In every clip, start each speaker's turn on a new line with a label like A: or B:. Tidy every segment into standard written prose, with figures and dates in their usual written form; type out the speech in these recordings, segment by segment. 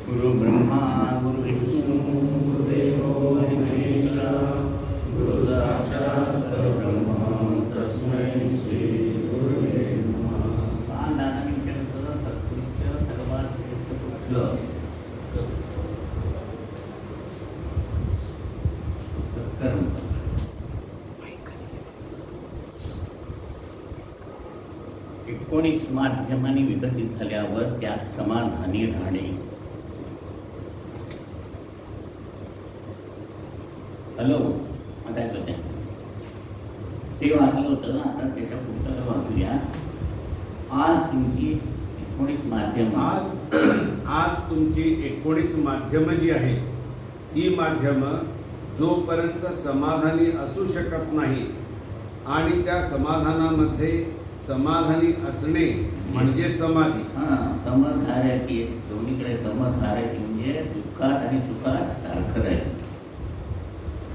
A: गुरु ब्रह्मा गुरु विष्णू गुरुदेवो महेश्वरा गुरु साक्षात् परब्रह्म तस्मै श्री गुरुवे नमः. दानविषयांचं सत्कृत्य सर्वात श्रेष्ठ कुठलं? सत्कर्म. एकोणीस माध्यमांनी विकसित झाल्यावर त्यात समाधानी राहणे. हॅलो, आता येतो त्या ते वाचलं होतं. आता त्याच्या पुढचं वाचूया. आज तुमची 19 माध्यम
B: आज तुमची 19 माध्यमं जी आहेत ही माध्यमं जोपर्यंत समाधानी असू शकत नाही आणि त्या समाधानामध्ये समाधानी असणे म्हणजे समाधी.
A: समधारकी, दोन्हीकडे समधारकी म्हणजे दुःखात आणि सुखात सारखं राहायचं.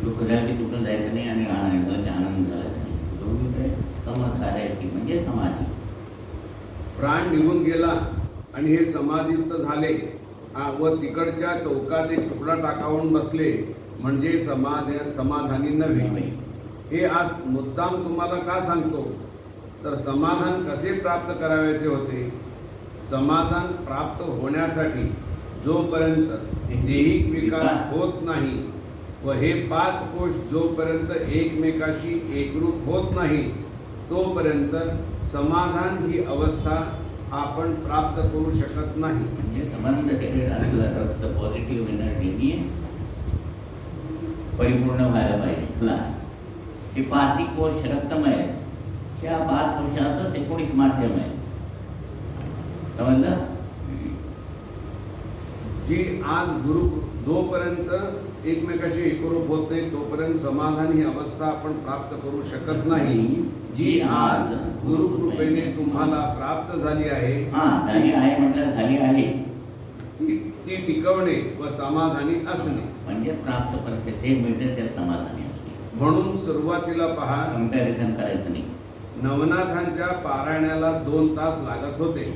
A: दुःख झालं की कुठून जायचं नाही आणि आनंद झाला नाही. दोन्हीकडे समधारकी म्हणजे समाधी.
B: प्राण निघून गेला आणि हे समाधीस्थ झाले व तिकडच्या चौकात एक तुकडा टाकावून बसले म्हणजे समाधानी नव्हे. हे आज मुद्दाम तुम्हाला का सांगतो तर समाधान कसे प्राप्त करायचे होते. समाधान प्राप्त होण्यासाठी जोपर्यंत दैहिक विकास होत नाही व हे 5 कोश जोपर्यंत एकमेकाशी एकरूप होत नाही तोपर्यंत समाधान ही अवस्था आपण प्राप्त करू शकत नाही.
A: म्हणजे संबंध रक्त पॉझिटिव्ह एनर्जीनी परिपूर्ण व्हायला पाहिजे. हे 5 कोश रक्तमय आहेत. त्या 5 कोशातच 19 माध्यम आहे. समजलं?
B: जी आज गुरु जोपर्यंत एकमेकाशी एकरूप होत नाही तोपर्यंत समाधान ही अवस्था आपण प्राप्त करू शकत नाही. जी आज गुरु कृपेने तुम्हाला प्राप्त झाली आहे
A: झाली आहे
B: ती टिकवणे व समाधानी असणे
A: म्हणजे प्राप्त परिस्थिती मिळते त्या समाधानी असणे.
B: म्हणून सुरुवातीला पहा,
A: कंपॅरिझन करायचं नाही.
B: नवनाथांच्या पारायणाला 2 तास लागत होते.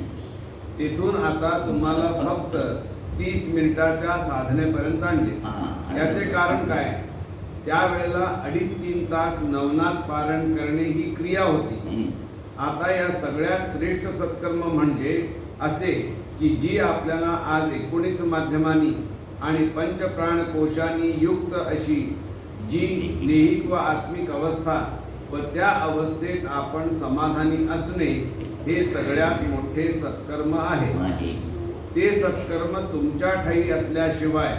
B: तिथून आता तुम्हाला फक्त 30 मिनिटाच्या साधनेपर्यंत आणले. याचे कारण काय? त्यावेळेला 2.5-3 तास नवनाथ पारायण करणे ही क्रिया होती. आता या सगळ्यात श्रेष्ठ सत्कर्म म्हणजे असे की जी आपल्याला आज 19 माध्यमांनी आणि पंचप्राण कोशांनी युक्त अशी जी दैहिक व आत्मिक अवस्था व त्या अवस्थेत आपण समाधानी असणे हे सगळ्यात मोठे सत्कर्म आहे. ते सत्कर्म तुमच्या ठायी असल्याशिवाय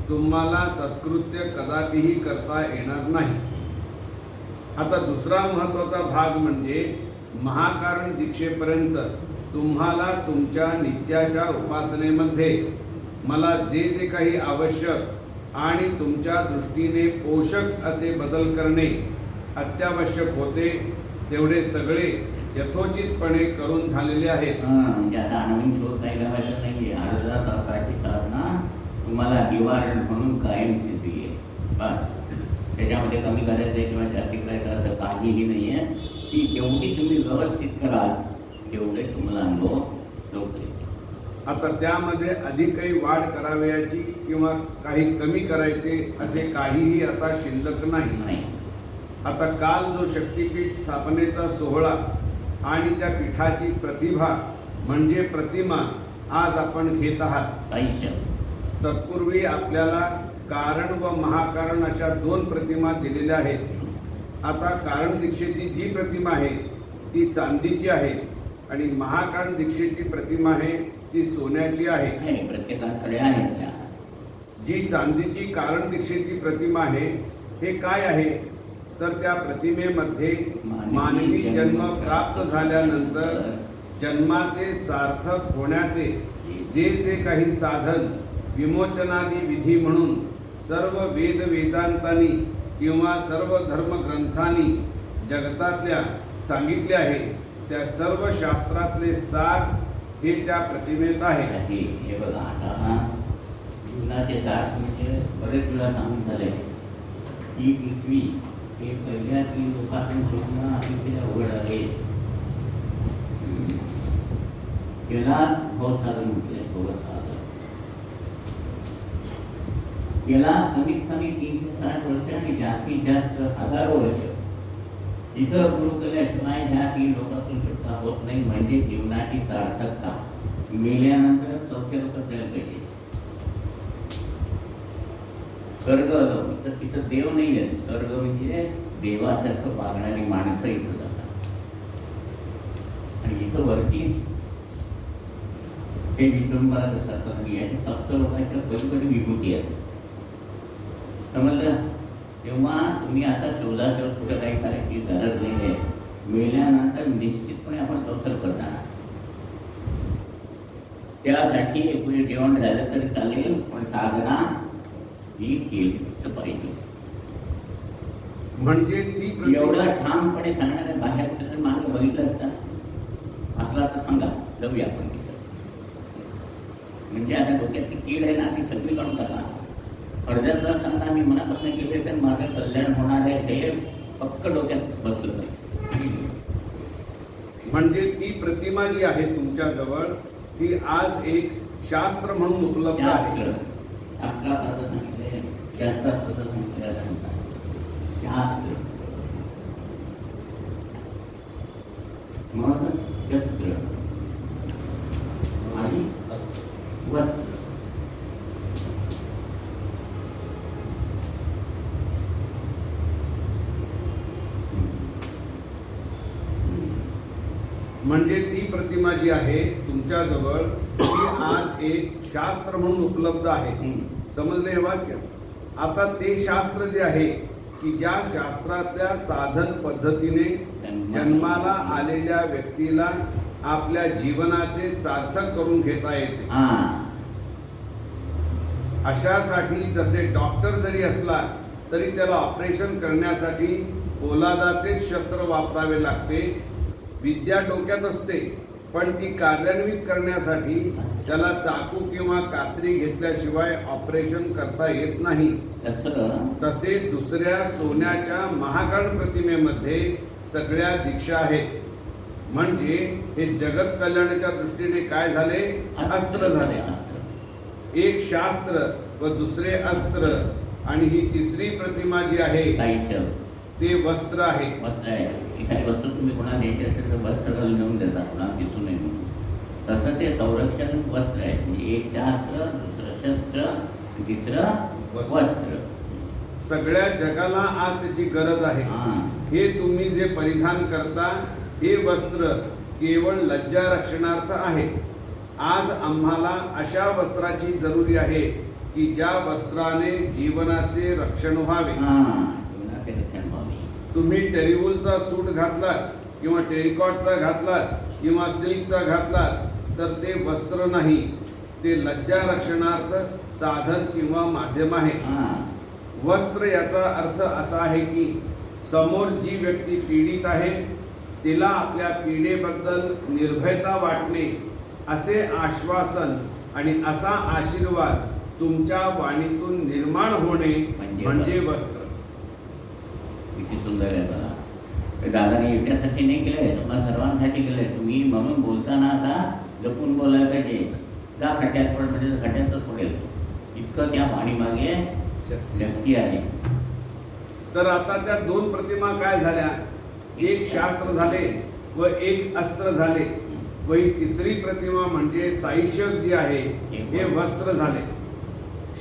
B: तुम्हाला सत्कृत्य कदापिही करता येणार नाही. आता दुसरा महत्त्वाचा भाग म्हणजे महाकारण दीक्षेपर्यंत तुम्हाला तुमच्या नित्याच्या उपासनेमध्ये मला जे जे काही आवश्यक आणि तुमच्या दृष्टीने पोषक असे बदल करणे अत्यावश्यक होते तेवढे सगळे यथोचितपणे करून झालेले आहेत.
A: म्हणजे आता नवीन शोध काही करायचं नाही. अर्धा तासाची साधना तुम्हाला निवारण म्हणून कायमची दिली आहे. बस त्याच्यामध्ये कमी करायचं आहे किंवा जास्ती करायचं असं काहीही नाही आहे. ती जेवढी तुम्ही व्यवस्थित कराल तेवढे तुम्हाला अनुभव लवकर येते.
B: आता त्यामध्ये अधिक काही वाढ करावयाची किंवा काही कमी करायचे असे काहीही आता शिल्लक नाही. आता काल जो शक्तिपीठ स्थापनेचा सोहळा आणि त्या पीठाची प्रतिभा म्हणजे प्रतिमा आज आपण घेत आहात. तत्पूर्वी आपल्याला कारण व महाकारण अशा 2 प्रतिमा दिलेल्या आहेत. आता कारण दीक्षेची जी प्रतिमा आहे ती चांदीची आहे आणि महाकारण दीक्षेची प्रतिमा आहे ती सोन्याची आहे.
A: प्रत्येकाकडे आहे.
B: जी चांदीची कारण दीक्षेची प्रतिमा आहे हे काय आहे तर त्या प्रतिमेमध्ये मानवी जन्म प्राप्त झाल्यानंतर जन्माचे सार्थक होण्याचे जे जे काही साधन विमोचनादी विधी म्हणून सर्व वेदांतांनी किंवा सर्व धर्मग्रंथांनी जगतातल्या सांगितले आहे त्या सर्व शास्त्रातले सार हे त्या प्रतिमेत आहे.
A: हे बघा, आता जीवनाचे सार म्हणजे बरेच तुला सांगून झाले. ही पृथ्वी हे पहिल्या 3 लोकांपासून अतिशय अवघड आहे. यालाच बहुत साधन म्हटले. बहुत साधन गेला कमीत कमी 360 वर्ष आणि जास्तीत जास्त हजारो वर्ष इथं गुरु केल्याशिवाय ह्या 3 लोकातून सुटका होत नाही. म्हणजे जीवनाची सार्थकता मेल्यानंतर चौथ्या लोकात जायला पाहिजे. स्वर्ग तर तिथं देव नाही आहे. स्वर्ग म्हणजे देवासारखं वागणारी माणसं इथं जातात. आणि इथं वरती हे विश्वंभराचं सत्संगी आहे. सप्त लोकांच्या पलीकडे विभूती आहेत. समजलं? तेव्हा तुम्ही आता शोधाशोध कुठं काही करायची गरज नाही आहे. मेल्यानंतर निश्चितपणे आपण संसार करणार. त्यासाठी एकूण जेवण झालं तरी चालेल, पण साधना ही केलीच पाहिजे.
B: म्हणजे ती
A: एवढं ठामपणे सांगणाऱ्या बाहेर कुठे मार्ग बघितलं असता असला तर सांगा, जाऊया आपण तिथं. म्हणजे आता डोक्यातली कीड आहे ना, ती सगळी काढून टाका. अर्ध्याचा सांगा मी मनापासून केले तर माझं कल्याण होणार आहे हे पक्क डोक्यात बसलं नाही.
B: म्हणजे ती प्रतिमा जी आहे तुमच्या जवळ ती आज एक शास्त्र म्हणून उपलब्ध आहे.
A: शास्त्रात असं सांगितलंय, शास्त्रात तसं सांगितलं सांगतात. शास्त्र मग शस्त्र आणि वस्त्र.
B: म्हणजे ती प्रतिमा जी आहे तुमच्या जवळ ती आज एक शास्त्र म्हणून उपलब्ध आहे. समजले हे वाक्य? आता ते शास्त्र जे आहे की ज्या शास्त्रातल्या साधन पद्धतीने जन्माला आलेल्या व्यक्तीला आपल्या जीवनाचे सार्थक करून घेता येते. अशासाठी जसे डॉक्टर जरी असला तरी त्याला ऑपरेशन करण्यासाठी पोलादाचे शस्त्र वापरावे लागते. विद्या डोक्यात असते, पण ती कार्यान्वित करण्यासाठी त्याला चाकू किंवा कात्री घेतल्याशिवाय ऑपरेशन करता येत नाही. तसे दुसऱ्या सोन्याच्या महागण प्रतिमेमध्ये सगळ्या दीक्षा आहेत. म्हणजे हे जगत कल्याणाच्या दृष्टीने काय झाले? अस्त्र झाले. एक शास्त्र व दुसरे अस्त्र आणि ही तिसरी प्रतिमा जी आहे ते वस्त्र आहे.
A: वस्त्र आहे. एखादी वस्तू तुम्ही कोणाला द्यायची असेल तर वस्त्र घालून नेऊन देतात, कोणाला दिसू नये म्हणून. तसं ते संरक्षण वस्त्र आहे. म्हणजे एक शास्त्र, दुसरं शस्त्र, तिसरं वस्त्र.
B: सगळ्या जगाला आज त्याची गरज आहे. हे तुम्ही जे परिधान करता हे वस्त्र केवळ लज्जा रक्षणार्थ आहे. आज आम्हाला अशा वस्त्राची जरुरी आहे की ज्या वस्त्राने जीवनाचे रक्षण व्हावे. तुम्ही टेरिवूलचा सूट घातलात किंवा टेरिकॉटचा घातलात किंवा सिल्कचा घातलात तर ते वस्त्र नाही, ते लज्जा रक्षणार्थ साधन किंवा माध्यम आहे. वस्त्र याचा अर्थ असा आहे की समोर जी व्यक्ती पीडित आहे तिला आपल्या पीडेबद्दल निर्भयता वाटणे, असे आश्वासन आणि असा आशीर्वाद तुमच्या वाणीतून निर्माण होणे म्हणजे वस्त्र.
A: किती सुंदर आहे बघा. दादाने एकट्यासाठी नाही केलंय, तुम्हाला सर्वांसाठी केलंय. तुम्ही म्हणून बोलताना आता जपून बोलायला पाहिजे. जा खड्ड्यात पण म्हणजे खड्ड्यातच पडेल, इतकं त्या वाणीमागे शक्ती आहे.
B: तर आता त्या दोन प्रतिमा काय झाल्या? एक शास्त्र झाले व एक अस्त्र झाले व ही तिसरी प्रतिमा म्हणजे साईशक जी आहे हे वस्त्र झाले.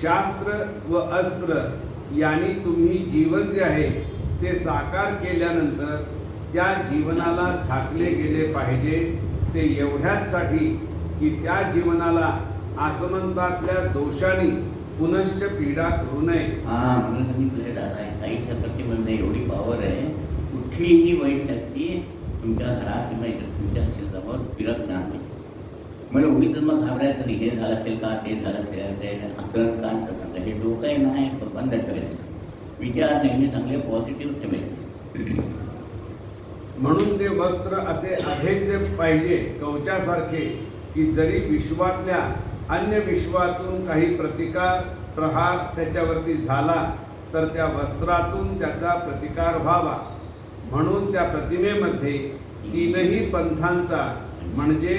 B: शास्त्र व अस्त्र यांनी तुम्ही जीवन जे आहे ते साकार केल्यानंतर त्या जीवनाला झाकले गेले पाहिजे. ते एवढ्याचसाठी की त्या जीवनाला आसमंतातल्या दोषांनी पुनश्च पीडा करू नये.
A: म्हणून सांगितले दादा, साई शक्तीमध्ये एवढी पॉवर आहे, कुठलीही वाईट शक्ती तुमच्या घरात किंवा तुमच्या शेतावर फिरत नाही. म्हणजे उगीच मग घाबरायचं नाही. हे झालं असेल का, ते झालं असेल, ते असं का तसं. हे डोकंही नाही बंद ठेवायचं. विचार नेहमी चांगले पॉझिटिव्ह ठेवायचे.
B: म्हणून ते वस्त्र असे अभेद्य पाहिजे, कवचासारखे, की जरी विश्वातल्या अन्य विश्वातून काही प्रतिकार प्रहार त्याच्यावरती झाला तर त्या वस्त्रातून त्याचा प्रतिकार व्हावा. म्हणून त्या प्रतिमेमध्ये तीनही पंथांचा म्हणजे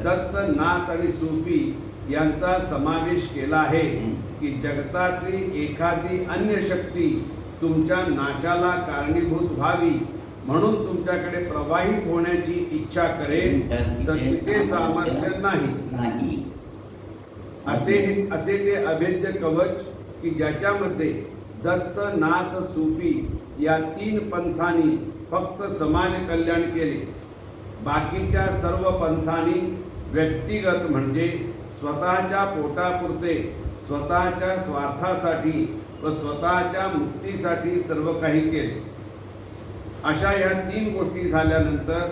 B: दत्त, नाथ आणि सूफी यांचा समावेश केला आहे की जगतातली एखादी अन्य शक्ती तुमच्या नाशाला कारणीभूत व्हावी म्हणून तुमच्याकडे प्रवाहित होण्याची इच्छा करेल तर तिचे सामर्थ्य नाही. असे ते अभेद्य कवच की ज्याच्यामध्ये दत्त, नाथ, सूफी या 3 पंथांनी फक्त समाज कल्याण केले. बाकीच्या सर्व पंथांनी व्यक्तिगत म्हणजे स्वतःच्या पोटापुरते, स्वतःच्या स्वार्थासाठी व स्वतःच्या मुक्तीसाठी सर्व काही केले. अशा या 3 गोष्टी झाल्यानंतर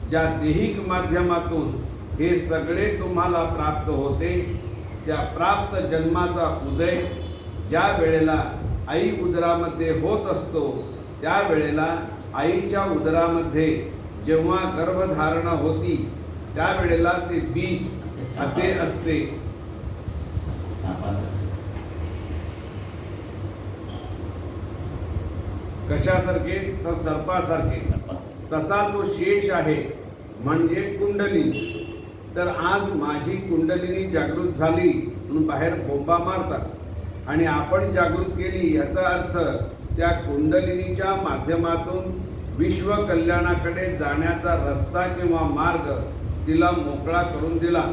B: ज्या दैहिक माध्यमातून हे सगळे तुम्हाला प्राप्त होते, त्या प्राप्त जन्माचा उदय ज्या वेळेला आई उदरामध्ये होत असतो त्यावेळेला आईच्या उदरामध्ये जेव्हा गर्भधारणा होती त्यावेळेला ते बीज असे असते. कशासारखे तर सर्पासारखे. तसा तो शेष आहे म्हणजे कुंडलिनी. तर आज माझी कुंडलिनी जागृत झाली म्हणून बाहेर बोंबा मारतात आणि आपण जागृत केली याचा अर्थ त्या कुंडलिनीच्या माध्यमातून विश्व कल्याणाकडे जाण्याचा रस्ता किंवा मार्ग तिला मोकळा करून दिला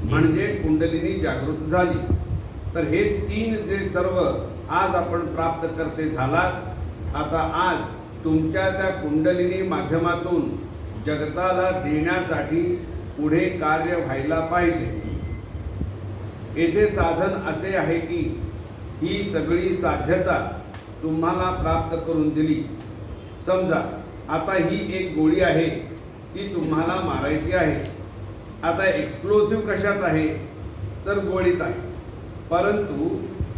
B: म्हणजे कुंडलिनी जागृत झाली. तर हे 3 जे सर्व आज आपण प्राप्त करते झालात. आता आज तुमच्या त्या कुंडलिनी माध्यमातून जगताला देण्यासाठी पुढे कार्य व्हायला पाहिजे. येथे साधन असे आहे की ही सगळी साध्यता तुम्हाला प्राप्त करून दिली. समजा आता ही एक गोळी आहे, ती तुम्हाला मारायची आहे. आता एक्सप्लोसिव्ह कशात आहे तर गोळीत आहे, परंतु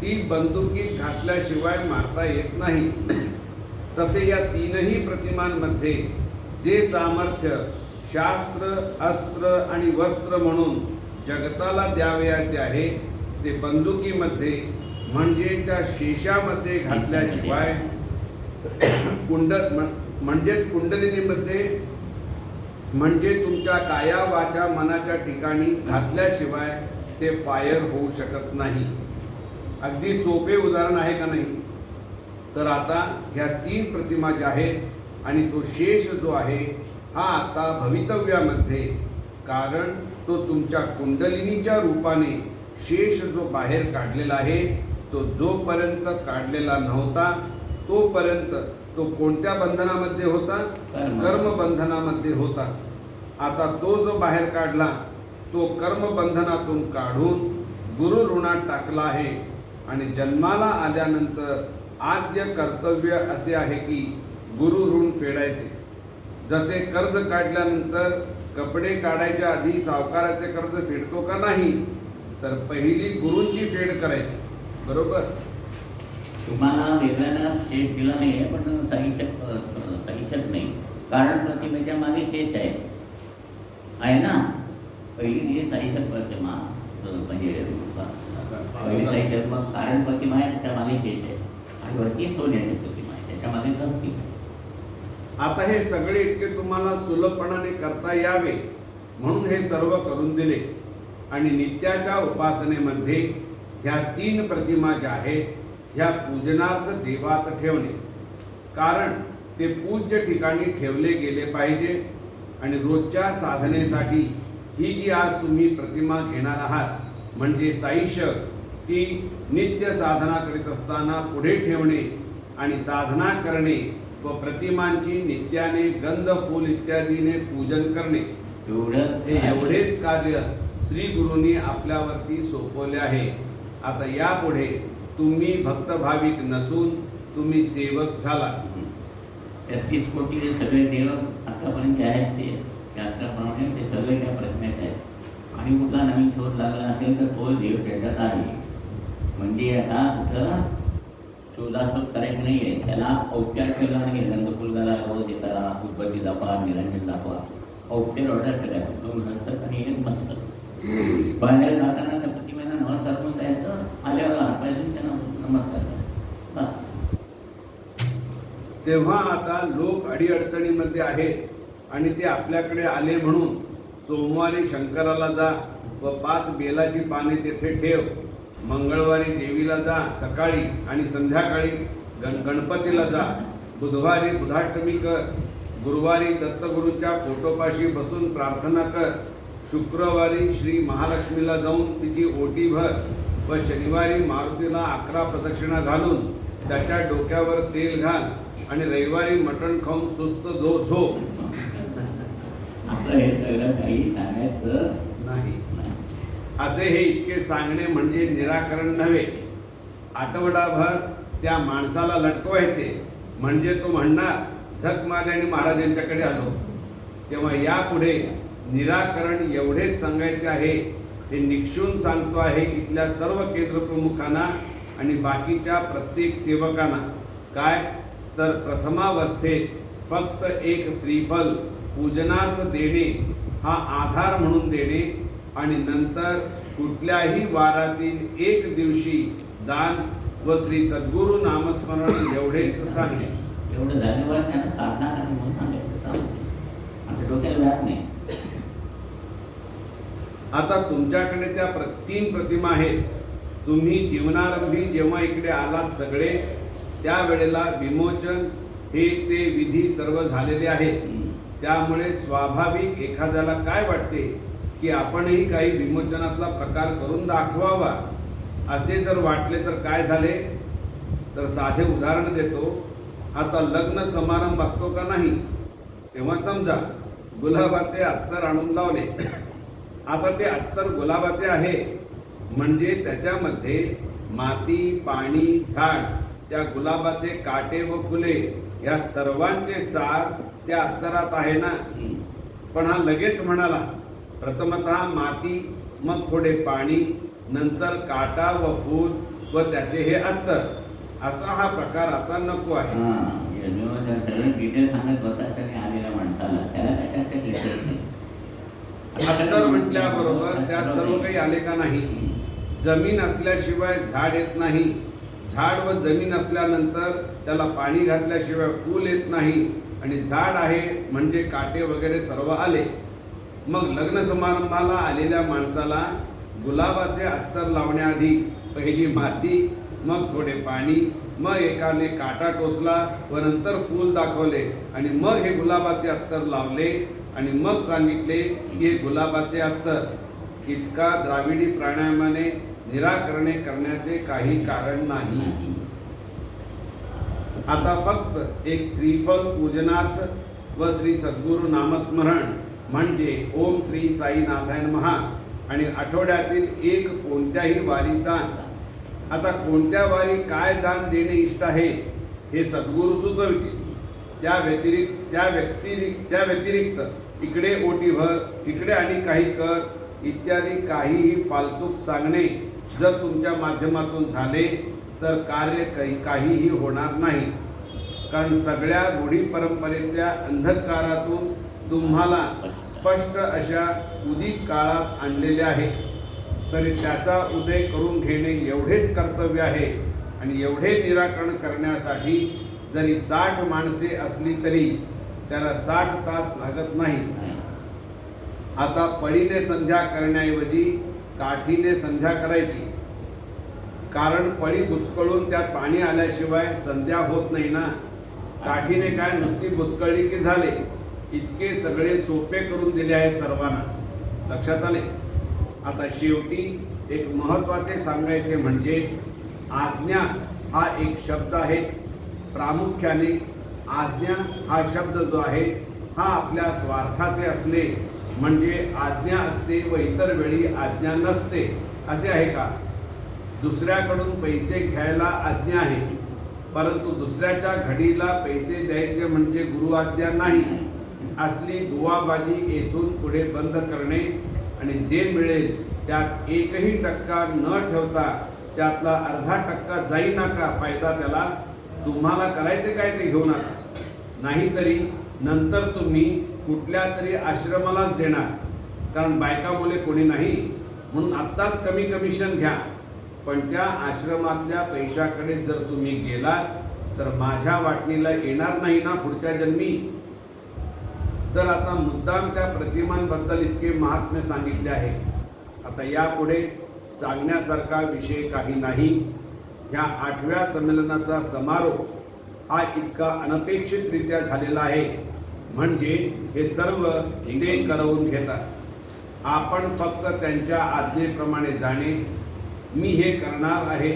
B: ती बंदुकीत घातल्याशिवाय मारता येत नाही. तसे या 3ही प्रतिमांमध्ये जे सामर्थ्य शास्त्र, अस्त्र आणि वस्त्र म्हणून जगताला द्यावयाचे आहे ते बंदुकीमध्ये म्हणजे त्या शेषामध्ये घातल्याशिवाय म्हणजेच कुंडलिनीमध्ये म्हणजे तुमच्या काया वाचा मनाच्या ठिकाणी घातल्याशिवाय ते फायर होऊ शकत नाही. अगदी सोपे उदाहरण आहे का नाही. तर आता ह्या 3 प्रतिमा ज्या आहेत आणि तो शेष जो आहे हा आता भवितव्यामध्ये, कारण तो तुमच्या कुंडलिनीच्या रूपाने शेष जो बाहेर काढलेला आहे तो जोपर्यंत काढलेला नव्हता तोपर्यंत तो कोणत्या बंधनामध्ये होता, कर्म बंधनामध्ये होता. आता तो जो बाहेर काढला तो कर्म बंधनातून काढून गुरु ऋणात टाकला आहे आणि जन्माला आल्यानंतर आद्य कर्तव्य असे आहे की गुरु ऋण फेडायचे. जसे कर्ज काढल्यानंतर कपडे काढायच्या आधी सावकाराचे कर्ज फेडतो का नाही, तर पहिली गुरूंची फेड करायची. बरोबर.
A: तुम्हाला वेगळ्याला शेष दिला नाही आहे, पण साहिशक नाही, कारण प्रतिमेच्या मागे शेष आहे ना. पहिली जी साहिशक प्रतिमा म्हणजे पहिली साहिशक, मग कारण प्रतिमा आहे त्याच्या मागे शेष आहे आणि वरती सोन्याची प्रतिमा आहे त्याच्या मागे नसती.
B: आता हे सगळे इतके तुम्हाला सुलभपणाने करता यावे म्हणून हे सर्व करून दिले. आणि नित्याच्या उपासनेमध्ये ह्या 3 प्रतिमा ज्या आहेत ह्या पूजनार्थ देवात ठेवणे, कारण ते पूज्य ठिकाणी ठेवले गेले पाहिजे. आणि रोजच्या साधनेसाठी ही जी आज तुम्ही प्रतिमा घेणार आहात म्हणजे साईशक, ती नित्य साधना करीत असताना पुढे ठेवणे आणि साधना करणे व प्रतिमांची नित्याने गंध फूल इत्यादीने पूजन करणे, एवढेच कार्य श्री गुरूंनी आपल्यावरती सोपवले आहे. आता यापुढे तुम्ही भक्त भाविक नसून तुम्ही सेवक झाला.
A: 33 कोटी सगळे देव आतापर्यंत जे आहेत ते शास्त्राप्रमाणे ते सगळे त्या प्रतिमेत आहेत आणि कुठला नवीन शोध लागला असेल तर तो देव त्याच्यात आहे. म्हणजे आता कुठं शोधाशोध करायचं नाही आहे, त्याला औपचार केला नाही. गंधफुल घाला, रोज येताला उदबत्ती दाखवा, निरंजन दाखवा, औपचार ऑर्डर करायचं. 2 हस्तक आणि 1 मस्तक. बाहेर जाताना त्या प्रतिमेला नमस्कार म्हणून जायचं, आल्यावर हातायचं त्यांना नमस्कार करायचा बस.
B: तेव्हा आता लोक अडीअडचणीमध्ये आहेत आणि ते आपल्याकडे आले म्हणून सोमवारी शंकराला जा व 5 बेलाची पाने तेथे ठेव. मंगळवारी देवीला जा सकाळी आणि संध्याकाळी. गणपतीला जा. बुधवारी बुधाष्टमी कर. गुरुवारी दत्तगुरूंच्या फोटोपाशी बसून प्रार्थना कर. शुक्रवारी श्री महालक्ष्मीला जाऊन तिची ओटी भर व शनिवारी मारुतीला 11 प्रदक्षिणा घालून त्याच्या डोक्यावर तेल घाल आणि रविवारी मटण खाऊन सुस्त झोप.
A: आपलं हे सगळं काही सांगायचं
B: नाही. असे हे इतके सांगणे म्हणजे निराकरण नव्हे. आठवडाभर त्या माणसाला लटकवायचे म्हणजे तो म्हणणार झक मारले आणि महाराजांच्याकडे आलो. तेव्हा यापुढे निराकरण एवढेच सांगायचे आहे. हे निक्षून सांगतो आहे इथल्या सर्व केंद्रप्रमुखांना आणि बाकीच्या प्रत्येक सेवकांना. काय तर प्रथमावस्थेत फक्त एक श्रीफल पूजनार्थ देणे हा आधार म्हणून देणे आणि नंतर कुठल्याही वारातील एक दिवशी दान व श्री सद्गुरू नामस्मरण एवढेच सांगणे.
A: एवढं झाल्यावर त्यांना साधना आणि म्हणून सांगायचं आमच्या डोक्याला व्याप नाही.
B: आता तुमच्याकडे त्या 3 प्रतिमा आहेत. तुम्ही जीवनारंभी जेव्हा इकडे आलात सगळे त्यावेळेला विमोचन हे ते विधी सर्व झालेले आहेत. त्यामुळे स्वाभाविक एखाद्याला काय वाटते की आपणही काही विमोचनातला प्रकार करून दाखवावा. असे जर वाटले तर काय झाले तर साधे उदाहरण देतो. आता लग्न समारंभ असतो का नाही तेव्हा समजा गुलाबाचे अत्तर आणून लावले. आता ते अत्तर गुलाबाचे आहे म्हणजे त्याच्यामध्ये माती पाणी झाड त्या गुलाबाचे काटे व फुले या सर्वांचे सार त्या अत्तरात आहे ना. पण हा लगेच म्हणाला प्रथमतः माती मग थोडे पाणी नंतर काटा व फूल व त्याचे हे अत्तर. असा हा प्रकार आता नको आहे.
A: सगळं डिटेल सांगत बसत आलेल्या माणसाला त्याला काय डिटेल नाही.
B: अत्तर म्हटल्याबरोबर त्यात सर्व काही आले का नाही. जमीन असल्याशिवाय झाड येत नाही. झाड व जमीन असल्यानंतर त्याला पाणी घातल्याशिवाय फूल येत नाही आणि झाड आहे म्हणजे काटे वगैरे सर्व आले. मग लग्न समारंभाला आलेल्या माणसाला गुलाबाचे अत्तर लावण्याआधी पहिली माती मग थोडे पाणी मग एकाने काटा टोचला व नंतर फूल दाखवले आणि मग हे गुलाबाचे अत्तर लावले आणि मग सांगितले की हे गुलाबाचे अत्तर. इतका द्राविडी प्राणायामाने निराकरणे करण्याचे काही कारण नाही. आता फक्त एक श्रीफल पूजनार्थ व श्री सद्गुरू नामस्मरण म्हणजे ओम श्री साईनाथाय नमः आणि आठवड्यातील एक कोणत्याही वारी दान. आता कोणत्या वारी काय दान देणे इष्ट आहे हे सद्गुरू सुचवतील. त्या व्यतिरिक्त इकडे ओटी भर तिकडे आणि काही कर इत्यादी काहीही फालतूक सांगणे जर तुमच्या माध्यमातून झाले तर कार्य काहीही होणार नाही. कारण सगळ्या रूढी परंपरेतल्या अंधकारातून तुम्हाला स्पष्ट अशा उदित काळात आणलेले आहे. तरी त्याचा उदय करून घेणे एवढेच कर्तव्य आहे आणि एवढे निराकरण करण्यासाठी जरी 60 माणसे असली तरी त्याला 60 तास लागत नाही. आता पळीने संध्या करण्याऐवजी काठीने संध्या करायची. कारण पळी बुचकळून त्यात पाणी आल्याशिवाय संध्या होत नाही ना. काठीने काय नुसती बुचकळली की झाले. इतके सगळे सोपे करून दिले आहे सर्वांना. लक्षात आले. आता शेवटी एक महत्त्वाचे सांगायचे म्हणजे आज्ञा हा एक शब्द आहे. प्रामुख्याने आज्ञा हा शब्द जो आहे हा आपल्या स्वार्थाचे असले म्हणजे आज्ञा असते व इतर वेळी आज्ञा नसते असे आहे का. दुसऱ्याकडून पैसे घ्यायला आज्ञा आहे परंतु दुसऱ्याच्या घडीला पैसे द्यायचे म्हणजे गुरु आज्ञा नाही. असली दुवाबाजी येथून पुढे बंद करणे आणि जे मिळेल त्यात 1% न ठेवता त्यातला अर्धा टक्का जाईना का फायदा त्याला. तुम्हाला करायचे काय ते घेऊ नका. नाहीतरी नंतर तुम्ही कुठल्या तरी आश्रमालाच देणार. कारण बायका मुले कोणी नाही म्हणून आत्ताच कमी कमिशन घ्या. पण त्या आश्रमातल्या पैशाकडे जर तुम्ही गेलात तर माझ्या वाटणीला येणार नाही ना पुढच्या जन्मी. तर आता मुद्दाम त्या प्रतिमांबद्दल इतके महात्म्य सांगितले आहे. आता यापुढे सांगण्यासारखा विषय काही नाही. ह्या 8व्या संमेलनाचा समारोप हा इतका अनपेक्षितरित्या झालेला आहे, म्हणजे हे सर्व ते करवून घेतात. आपण फक्त त्यांच्या आज्ञेप्रमाणे जाणे, मी हे करणार आहे,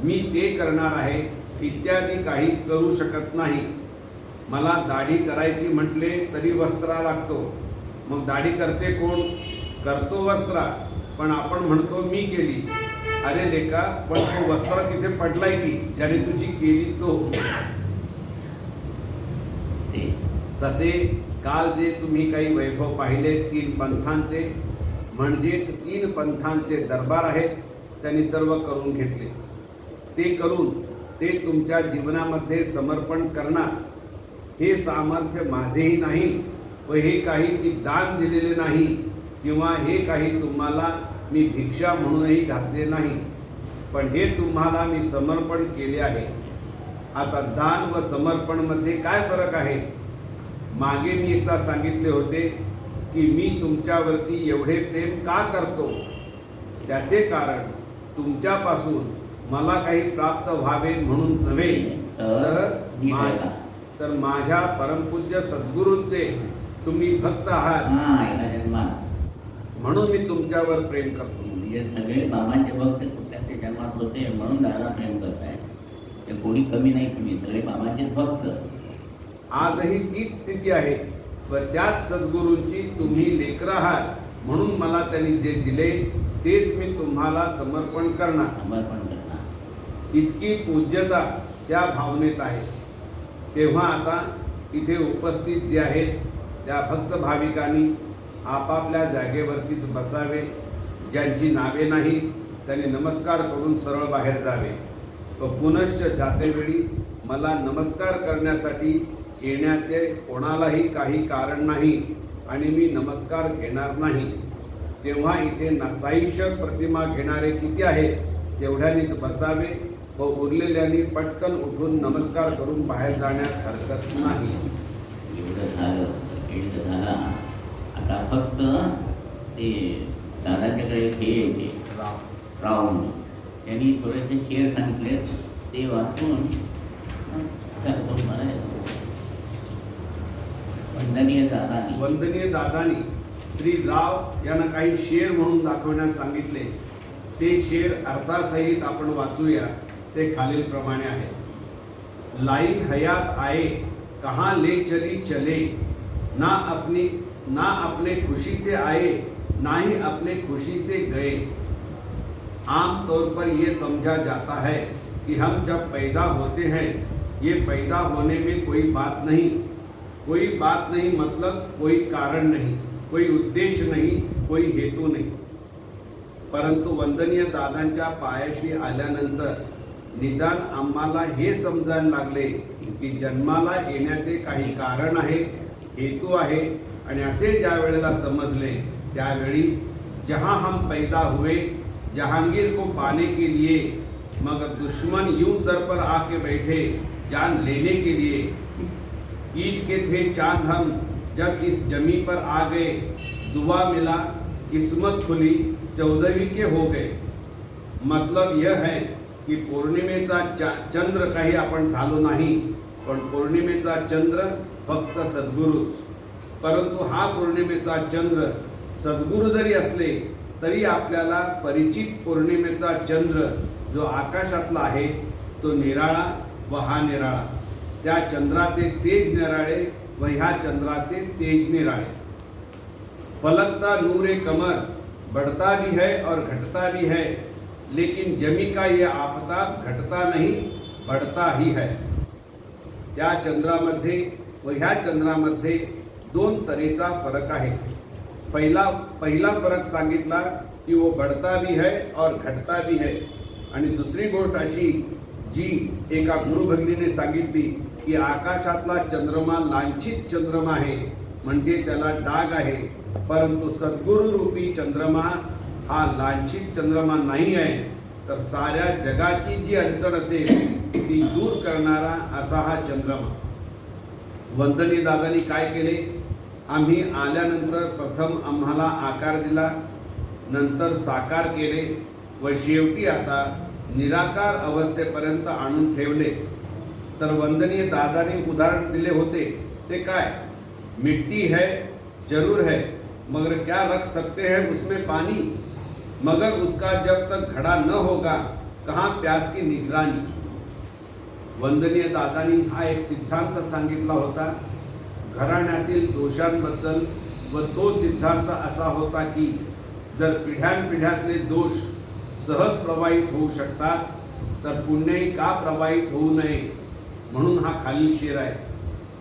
B: मी ते करणार आहे इत्यादी काही करू शकत नाही. मला दाढी करायची म्हटले तरी वस्त्रा लागतो. मग दाढी करते कोण? करतो वस्त्रा. पण आपण म्हणतो मी केली. अरे लेका, पण तो वस्त्रा तिथे पडलाय की ज्याने तुझी केली तो. तसे काल जे तुम्ही काही वैभव पाहिले 3 पंथांचे, म्हणजेच 3 पंथांचे दरबार आहेत, त्यांनी सर्व करून घेतले. ते करून ते तुमच्या जीवनामध्ये समर्पण करणार हे सामर्थ्य माझेही नाही व हे काही मी दान दिलेले नाही किंवा हे काही तुम्हाला मी भिक्षा म्हणूनही घातले नाही, पण हे तुम्हाला मी समर्पण केले आहे. आता दान व समर्पणमध्ये काय फरक आहे? मागे मी एकदा सांगितले होते की मी तुमच्यावरती एवढे प्रेम का करतो? त्याचे कारण तुमच्यापासून मला काही प्राप्त व्हावे म्हणून नव्हे, तर माझ्या परमपूज्य सद्गुरूंचे तुम्ही भक्त आहात म्हणून मी तुमच्यावर प्रेम करतो.
A: म्हणजे सगळे बाबांचे भक्त कुठल्या ते जन्मात होते म्हणून दादा प्रेम करताय. ते कोणी कमी नाही, तुम्ही सगळे बाबांचेच भक्त.
B: आजही तीच स्थिती आहे व त्याच सद्गुरूंची तुम्ही लेकरं आहात म्हणून मला त्यांनी जे दिले तेच मी तुम्हाला समर्पण करणार. इतकी पूज्यता त्या भावनेत आहे. तेव्हा आता इथे उपस्थित जे आहेत त्या भक्त भाविकांनी आपापल्या जागेवरतीच बसावे. ज्यांची नावे नाही त्यांनी नमस्कार करून सरळ बाहेर जावे व पुनश्च जातेवेळी मला नमस्कार करण्यासाठी येण्याचे कोणालाही काही कारण नाही आणि मी नमस्कार घेणार नाही. तेव्हा इथे नासाईश प्रतिमा घेणारे किती आहेत तेवढ्यानीच बसावे व उरलेल्यांनी पटकन उठून नमस्कार करून बाहेर जाण्यास हरकत नाही.
A: एवढं झालं, एवढं झाला. आता फक्त ते दादाच्याकडे हे यायचे रावण, त्यांनी थोडेसे शेर सांगितले ते वाचून
B: वंदनीय दादानी श्री राव यांना काही शेर म्हणून दाखवण्यास सांगितले. ते शेर अर्थासहित आपण वाचूया. ते खालील प्रमाणे आहे. लाई हयात आए कहाँ ले चली चले, ना अपने खुशी से आए ना ही अपने खुशी से गए. आम तौर पर ये समझा जाता है कि हम जब पैदा होते हैं ये पैदा होने में कोई बात नहीं, कोई बात नहीं मतलब कोई कारण नहीं, कोई उद्देश्य नहीं, कोई हेतू नहीं. परंतु वंदनीय दादांच्या पायाशी आल्यानंतर निदान आम्हाला हे समजायला लागले की जन्माला येण्याचे काही कारण आहे, हेतू आहे. आणि असे ज्या वेळेला समजले त्यावेळी जहाँ हम पैदा हुए जहांगीर को पाने के लिए, मगर दुश्मन यूं सर पर आके बैठे जान लेने के लिए. ईद के थे चांद हम जब इस जमी पर आ गए, दुआ मिला किस्मत खुली 14वीं के हो गए. मतलब यह है की पौर्णिमेचा चंद्र काही आपण झालो नाही, पण पौर्णिमेचा चंद्र फक्त सद्गुरूच. परंतु हा पौर्णिमेचा चंद्र सद्गुरू जरी असले तरी आपल्याला परिचित पौर्णिमेचा चंद्र जो आकाशातला आहे तो निराळा व हा निराळा. त्या चंद्राचे तेज निराळे व ह्या चंद्राचे तेज निराळे. फलकता नूरे कमर बढ़ता भी है और घटता भी है, लेकिन जमी का ये आफताब घटता नहीं बढ़ता ही है. त्या चंद्रामध्ये व ह्या चंद्रामध्ये 2 तऱ्हेचा फरक आहे. पहिला फरक सांगितला की वो बढ़ता भी है और घटता भी है. आणि दुसरी गोष्ट अशी जी एका गुरुभगिनीने सांगितली की आकाशातला चंद्रमा लांछित चंद्रमा आहे, म्हणजे त्याला डाग आहे. परंतु सद्गुरु रूपी चंद्रमा हा लांछित चंद्रमा नाही आहे, तर साऱ्या जगाची जी अडचण असेल ती दूर करणारा असा हा चंद्रमा. वंदनीय दादांनी काय केले आम्ही आल्यानंतर प्रथम आम्हाला आकार दिला, नंतर साकार केले व शेवटी आता निराकार अवस्थेपर्यंत आणून ठेवले. तर वंदनीय दादांनी उदाहरण दिले होते ते काय? मिट्टी है जरूर है, मगर क्या रख सकते हैं उसमें पानी? मगर उसका जब तक घड़ा न होगा कहाँ प्यास की निगरानी. वंदनीय दादांनी हा एक सिद्धांत सांगितला होता घराण्यातील दोषांबद्दल, व तो सिद्धांत असा होता की जर पिढ्यानपिढ्यातले दोष सहज प्रवाहित होऊ शकतात तर पुण्यही का प्रवाहित होऊ नये. म्हणून हा खालील शेर आहे.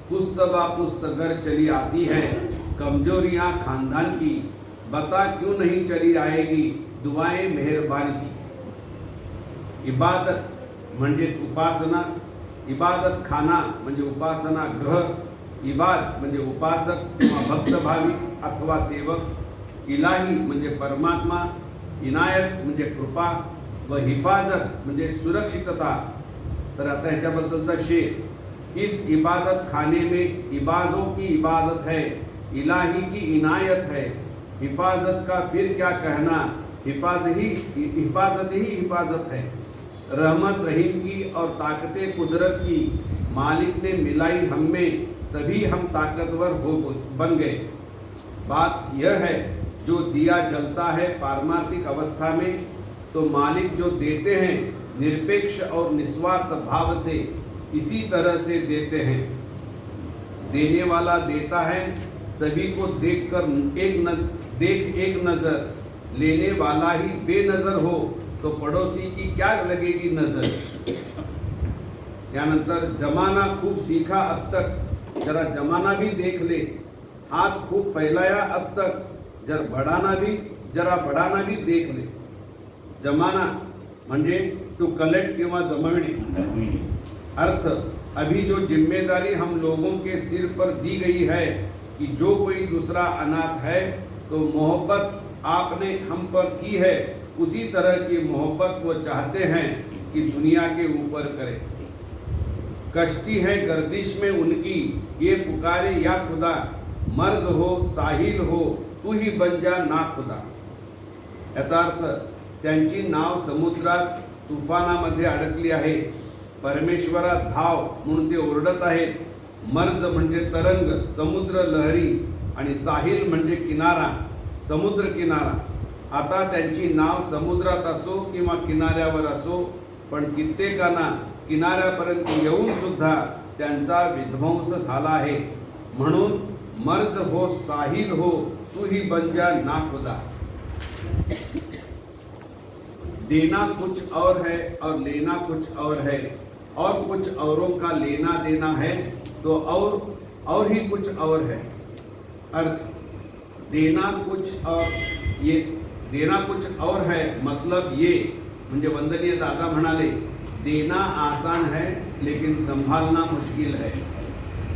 B: पुस्त बा पुस्त घर चली आती है, कमजोरियां खानदान की, बता क्यों नहीं चली आएगी दुआएं मेहरबान की. इबादत म्हणजेच उपासना, इबादत खाना म्हणजे उपासना गृह, इबाद म्हणजे उपासक किंवा भक्तभावी अथवा सेवक, इलाही म्हणजे परमात्मा, इनायत म्हणजे कृपा व हिफाजत म्हणजे सुरक्षितता. तर आता ह्याच्याबद्दलचा शेर. इस इबादत खाने में इबाजों की इबादत है, इलाही की इनायत है, हिफाजत का फिर क्या कहना, हिफाजत ही हिफाजत है. रहमत रहीम की और ताकते कुदरत की मालिक ने मिलाई हम में, तभी हम ताकतवर हो बन गए. बात यह है जो दिया जलता है पारमार्थिक अवस्था में, तो मालिक जो देते हैं निरपेक्ष और निस्वार्थ भाव से इसी तरह से देते हैं. देने वाला देता है सभी को देखकर एक नजर, लेने वाला ही बेनजर हो तो पड़ोसी की क्या लगेगी नजर. यानंतर जमाना खूब सीखा अब तक, जरा जमाना भी देख ले, हाथ खूब फैलाया अब तक, जरा बढ़ाना भी देख ले. जमाना म्हणजे टू कलेक्ट किंवा जमविणे. अर्थ अभी जो जिम्मेदारी हम लोगों के सिर पर दी गई है कि जो कोई दूसरा अनाथ है तो मोहब्बत आपने हम पर की है, उसी तरह की मोहब्बत वो चाहते हैं कि दुनिया के ऊपर करे. कश्ती है गर्दिश में उनकी, ये पुकारे या खुदा, मर्ज हो साहिल हो तू ही बन जा ना खुदा. याचा अर्थ त्यांची नाव समुद्रात तुफानामध्ये अडकली आहे, परमेश्वरा धाव म्हणून ते ओरडत आहेत. मर्ज म्हणजे तरंग, समुद्र लहरी, आणि साहिल म्हणजे किनारा, समुद्र किनारा. आता त्यांची नाव समुद्रात असो किंवा किनाऱ्यावर असो, पण कित्येकांना किनाऱ्यापर्यंत येऊन सुद्धा त्यांचा विध्वंस झाला आहे. म्हणून मर्ज हो साहिल हो तू ही बन जा ना खुदा. देना कुछ और है और लेना कुछ और है, और कुछ औरों का लेना देना है तो और ही कुछ और है. अर्थ देना कुछ और ये देना कुछ और है मतलब ये, म्हणजे वंदनीय दादा म्हणाले देना आसान है लेकिन संभालना मुश्किल है.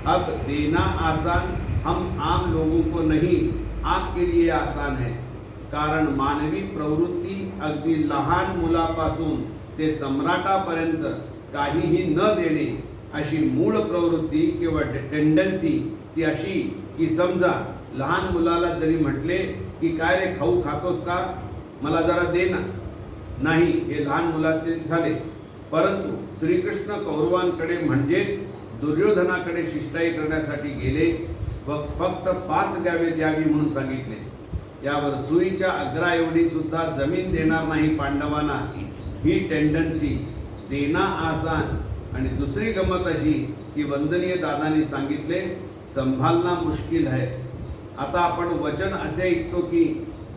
B: अब देना आसान हम आम लोगों को नहीं, आपके लिए आसान है. कारण मानवी प्रवृत्ती अगदी लहान मुलापासून ते सम्राटापर्यंत काहीही न देणे अशी मूळ प्रवृत्ती किंवा टेंडन्सी ती अशी की समजा लहान मुलाला जरी म्हटले की काय रे खाऊ खातोस का, मला जरा दे ना, नाही हे लहान मुलाचे झाले. परंतु श्रीकृष्ण कौरवांकडे म्हणजेच दुर्योधनाकडे शिष्टाई करण्यासाठी गेले व फक्त 5 गावे द्यावी म्हणून सांगितले. यावर सुईच्या अग्रा एवढी सुद्धा जमीन देणार नाही पांडवांना. ही टेंडन्सी देना आसान. आणि दुसरी गंमत अशी की वंदनीय दादांनी सांगितले संभालना मुश्किल है. आता आपण वचन असे ऐकतो की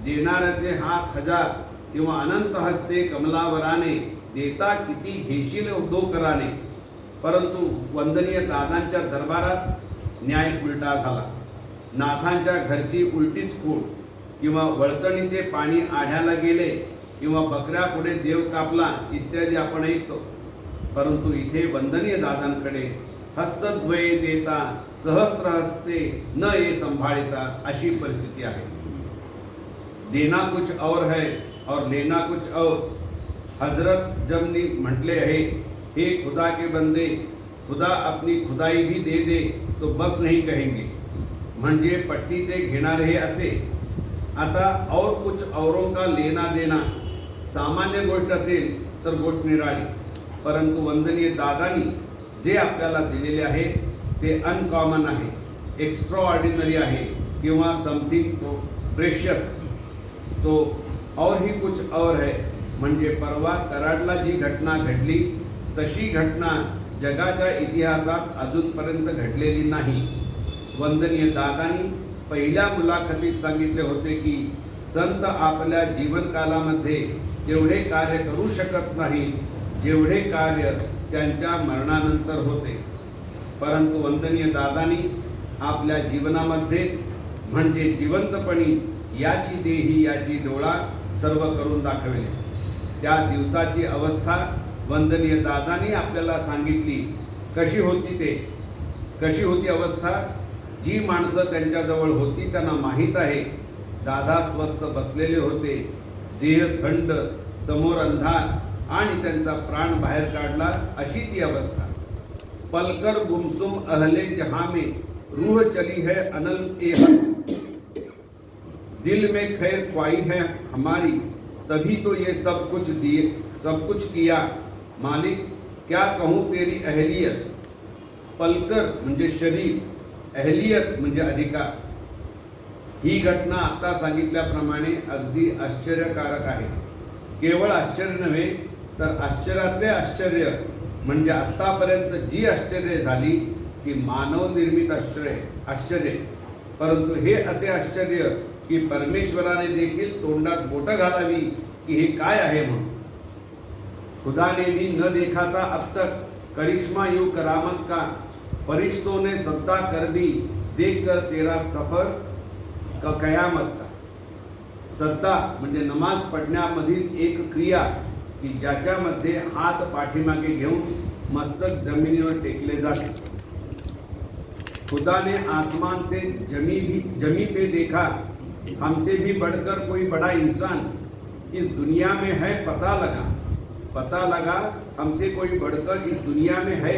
B: देणाऱ्याचे हात हजार किंवा अनंत हस्ते कमलावराने, देता किती घेशील दो कराने. परंतु वंदनीय दादांच्या दरबारात न्याय उलटा झाला. नाथांच्या घरची उलटीच फूट, किंवा वळचणीचे पाणी आढ्याला गेले, किंवा बकऱ्या पुढे देव कापला इत्यादी आपण ऐकतो. परंतु इथे वंदनीय दादांकडे हस्तद्वये देता सहस्त्र हस्ते न ये संभाळिता अशी परिस्थिती आहे. देना कुछ और है और लेना कुछ और. हजरत जमनी म्हटले आहे, हे खुदा के बंदे, खुदा अपनी खुदाई भी दे दे तो बस नहीं कहेंगे. म्हणजे पट्टीचे घेणारे असे. आता और कुछ औरों का लेना देना सामान्य गोष्ट असेल तर गोष्ट निराळी, परंतु वंदनीय दादांनी जे आपल्याला दिलेले आहे ते अनकॉमन आहे, एक्स्ट्रा ऑर्डिनरी आहे किंवा समथिंग प्रेशियस. तो और ही कुछ और है, म्हणजे परवा कराडला जी घटना घडली तशी घटना जगाच्या इतिहासात अजूनपर्यंत घडलेली नाही. वंदनीय दादांनी पहिल्या मुलाखतीत सांगितले होते की संत आपल्या जीवनकालामध्ये तेवढे कार्य करू शकत नाही जेवढे कार्य त्यांच्या मरणानंतर होते, परंतु वंदनीय दादांनी आपल्या जीवनामध्येच म्हणजे जिवंतपणी याची देही याची डोळा सर्व करून दाखवले. त्या दिवसाची अवस्था वंदनीय दादांनी आपल्याला सांगितली. कशी होती अवस्था? जी माणसं त्यांच्याजवळ होती त्यांना माहीत आहे दादा स्वस्थ बसलेले होते, देह थंड, समोर अंधार आणि त्यांचा प्राण बाहेर काढला, अशी ती अवस्था. पलकर गुमसुम अहले जहां में रूह चली है अनल ए दिल में खैर ख्वाही है हमारी, तभी तो ये सब कुछ किया मालिक, क्या कहूँ तेरी अहलियत. पलकर म्हणजे शरीर, अहलियत म्हणजे अधिकार. ही घटना आता सांगितल्याप्रमाणे अगदी आश्चर्यकारक आहे. केवळ आश्चर्य नव्हे तर आश्चर्यातले आश्चर्य म्हणजे आत्तापर्यंत जी आश्चर्य झाली ती मानवनिर्मित आश्चर्य, परंतु हे असे आश्चर्य की परमेश्वराने देखील तोंडात बोटं घालावी की हे काय आहे म्हणून. खुदा ने भी न देखा था अब तक करिश्मा यू करामत का, फरिश्तों ने सद्दा कर दी देखकर तेरा सफर का कयामत का. सद्दा म्हणजे नमाज पढण्यामधील एक क्रिया की ज्याच्यामध्ये हात पाठीमागे घेऊन मस्तक जमिनीवर टेकले जाते. खुदा ने आसमान से जमी पे देखा, हमसे भी बढ़कर कोई बड़ा इंसान इस दुनिया में है, पता लगा हमसे कोई बढ़कर इस दुनिया में है,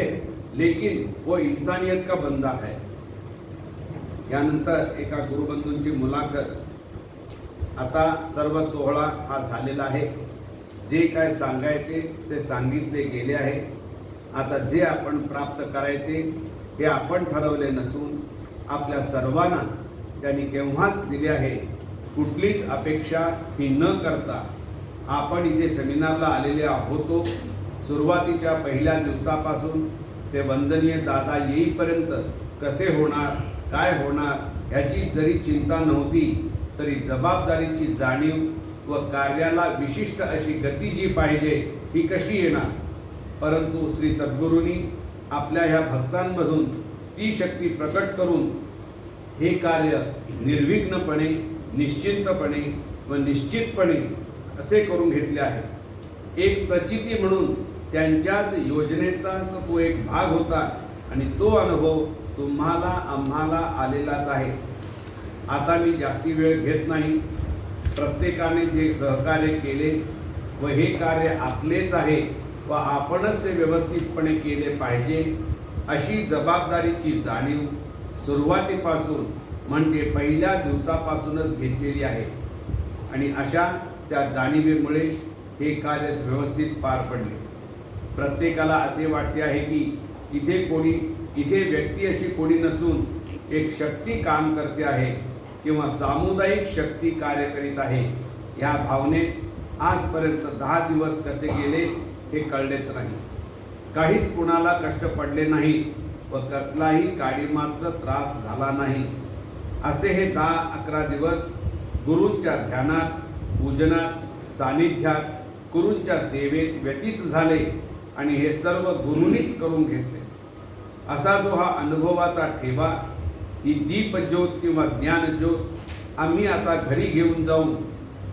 B: लेकिन वो इंसानियत का बंदा है. यानंतर एका गुरुबंधूंची मुलाखत. आता सर्व सोहळा हा झालेला आहे. जे काय सांगायचे ते सांगितले गेले आहे. आता जे आपण प्राप्त करायचे हे आपण ठरवले नसून आपल्या सर्वांना त्यांनी केव्हाच दिले आहे. कुठलीच अपेक्षा ही न करता आपण इथे सेमिनारला आलेले आहोतो. सुरुवातीच्या पहिल्या दिवसापासून ते वंदनीय दादा येईपर्यंत कसे होणार, काय होणार याची जरी चिंता नव्हती तरी जबाबदारीची जाणीव व कार्याला विशिष्ट अशी गती जी पाहिजे ही कशी येणार. परंतु श्री सद्गुरूंनी आपल्या ह्या भक्तांमधून ती शक्ती प्रकट करून हे कार्य निर्विघ्नपणे, निश्चिंतपणे व निश्चितपणे असे करून घेतले आहे. एक प्रचिती म्हणून त्यांच्याच योजनेचाच तो एक भाग होता आणि तो अनुभव तुम्हाला आम्हाला आलेलाच आहे. आता मी जास्ती वेळ घेत नाही. प्रत्येकाने जे सहकार्य केले व हे कार्य आपलेच आहे व आपणच ते व्यवस्थितपणे केले पाहिजे अशी जबाबदारीची जाणीव सुरुवातीपासून म्हणजे पहिल्या दिवसापासूनच घेतलेली आहे. आणि अशा त्या जाणीवेमुळे हे कार्य व्यवस्थित पार पडले. प्रत्येकाला असे वाटते आहे की इथे व्यक्ती अशी कोणी नसून एक शक्ती काम करते आहे किंवा सामुदायिक शक्ती कार्य करीत आहे. ह्या भावनेत आजपर्यंत 10 दिवस कसे गेले हे कळलेच नाही. काहीच कुणाला कष्ट पडले नाही व कसलाही काडीमात्र त्रास झाला नाही. असे हे 10-11 दिवस गुरूंच्या ध्यानात, पूजनात, सानिध्यात, गुरूंच्या सेवेत व्यतीत झाले आणि हे सर्व गुरूंनीच करून घेतले. असा जो हा अनुभवाचा ठेवा, ही दीपज्योत किंवा ज्ञानज्योत आम्ही आता घरी घेऊन जाऊन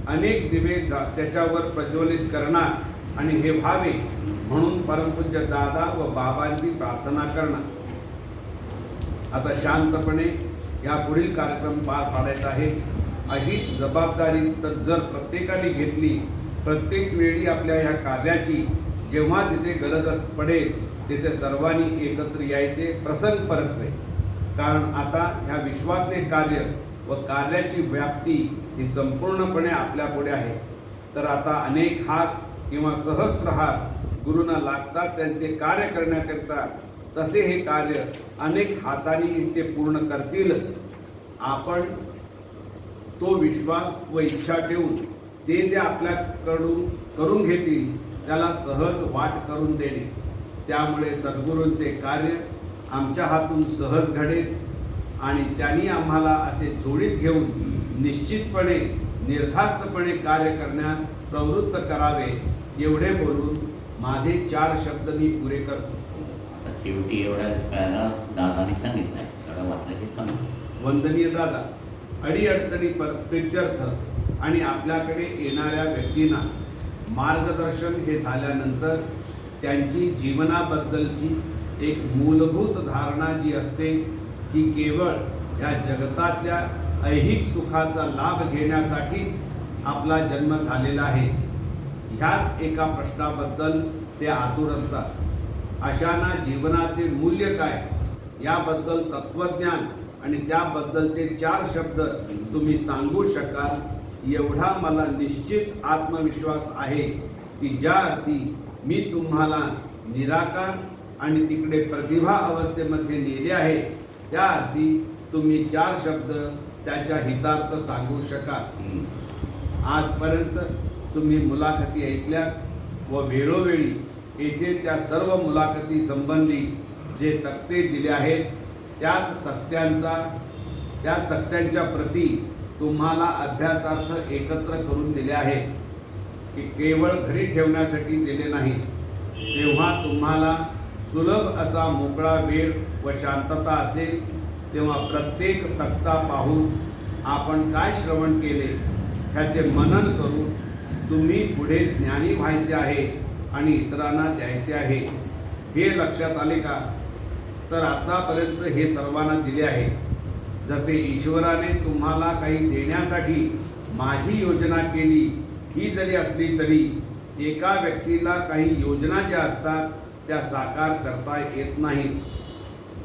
B: अनेक दिवे त्याच्यावर प्रज्वलित करणार आणि हे व्हावे म्हणून परमपूज्य दादा व बाबांची प्रार्थना करणार. आता शांतपणे या पुढील कार्यक्रम पार पाडायचा आहे. अशीच जबाबदारी तर जर प्रत्येकाने घेतली, प्रत्येक वेळी आपल्या ह्या कार्याची जेव्हा जिथे गरज पडेल तिथे सर्वांनी एकत्र यायचे, प्रसंग परत्वे. कारण आता ह्या विश्वातले कार्य व कार्याची व्याप्ती ही संपूर्णपणे आपल्या पुढे आहे. तर आता अनेक हात किंवा सहस्त्र हात गुरूंना लागतात त्यांचे कार्य करण्याकरिता. तसे हे कार्य अनेक हातांनी ते पूर्ण करतीलच. आपण तो विश्वास व इच्छा ठेवून ते जे आपल्याकडून करून घेतील त्याला सहज वाट करून देणे. त्यामुळे सद्गुरूंचे कार्य आमच्या हातून सहज घडेल आणि त्यांनी आम्हाला असे जोडीत घेऊन निश्चितपणे निर्धास्तपणे कार्य करण्यास प्रवृत्त करावे. एवढे बोलून माझे 4 शब्द मी पुरे करतो.
A: आता शेवटी एवढ्या वेळाला दादाने सांगितलं एवढं वाटलं की सांग.
B: वंदनीय दादा, अडीअडचणी प्रित्यर्थ आणि आपल्याकडे येणाऱ्या व्यक्तींना मार्गदर्शन हे झाल्यानंतर त्यांची जीवनाबद्दलची एक मूलभूत धारणा जी असते की केवळ या जगतातल्या ऐहिक सुखाचा लाभ घेण्यासाठीच आपला जन्म झालेला आहे, ह्याच एका प्रश्नाबद्दल ते आतुर असतात. अशांना जीवनाचे मूल्य काय याबद्दल तत्वज्ञान आणि त्याबद्दलचे 4 शब्द तुम्ही सांगू शकाल एवढा मला निश्चित आत्मविश्वास आहे की ज्या अर्थी मी तुम्हाला निराकार आणि तिकडे प्रतिभा अवस्थेमध्ये नेले आहे त्या अर्थी तुम्ही 4 शब्द त्याच्या हितार्थ सांगू शकाल. आजपर्यंत तुम्ही मुलाखती ऐकल्यात व वेळोवेळी येथे त्या सर्व मुलाखती संबंधी जे तक्ते दिले आहेत त्या तक्त्यांच्या प्रती तुम्हाला अभ्यासार्थ एकत्र करून दिले आहेत की केवळ घरी ठेवण्यासाठी दिले नाहीत. तेव्हा तुम्हाला सुलभ असा मोकळा वेळ व शांतता असेल तेव्हा प्रत्येक तक्ता पाहून आपण काय श्रवण केले ह्याचे मनन करून तुम्ही पुढे ज्ञानी व्हायचे आहे आणि इतरांना द्यायचे आहे. हे लक्षात आले का? तर आतापर्यंत हे सर्वांना दिले आहे. जसे ईश्वराने तुम्हाला काही देण्यासाठी माझी योजना केली ही जरी असली तरी एका व्यक्तीला काही योजना ज्या असतात त्या साकार करता येत नाहीत.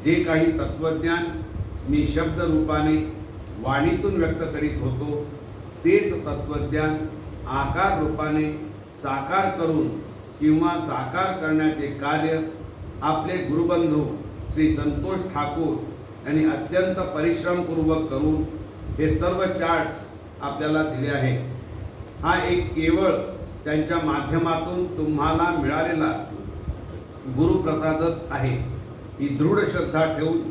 B: जे काही तत्वज्ञान मी शब्द रूपाने वाणीतून व्यक्त करीत होतो तेच तत्वज्ञान आकार रूपाने साकार करून किंवा साकार करण्याचे कार्य आपले गुरुबंधू श्री संतोष ठाकूर यांनी अत्यंत परिश्रमपूर्वक करून हे सर्व चार्ट्स आपल्याला दिले आहेत. हा एक केवळ त्यांच्या माध्यमातून तुम्हाला मिळालेला गुरुप्रसादच आहे. ही दृढ श्रद्धा ठेवून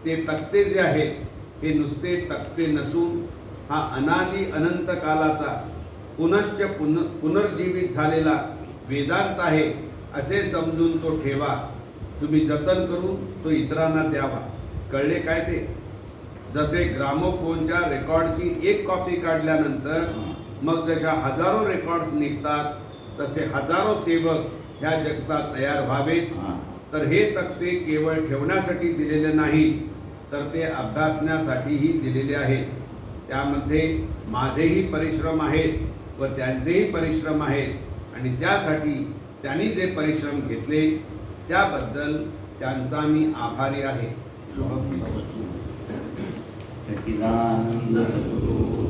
B: ते तक्ते जे आहेत हे नुसते तक्ते नसून हा अनादी अनंत कालाचा पुनश्च पुनर्जीवित झालेला वेदांत आहे असे समजून तो ठेवा. तुम्ही जतन करून तो इतरांना द्यावा. कळले काय ते? जसे ग्रामोफोनच्या रेकॉर्डची एक कॉपी काढल्यानंतर मग जशा हजारो रेकॉर्ड्स निघतात तसे हजारो सेवक ह्या जगतात तयार व्हावेत. तर हे तक्ते केवळ ठेवण्यासाठी दिलेले नाहीत तर ते अभ्यासण्यासाठीही दिलेले आहेत. त्यामध्ये माझेही परिश्रम आहेत व त्यांचेही परिश्रम आहेत आणि त्यासाठी त्यांनी जे परिश्रम घेतले त्याबद्दल त्यांचा मी आभारी आहे. शुभम.
A: सच्चिदानंद सद्गुरू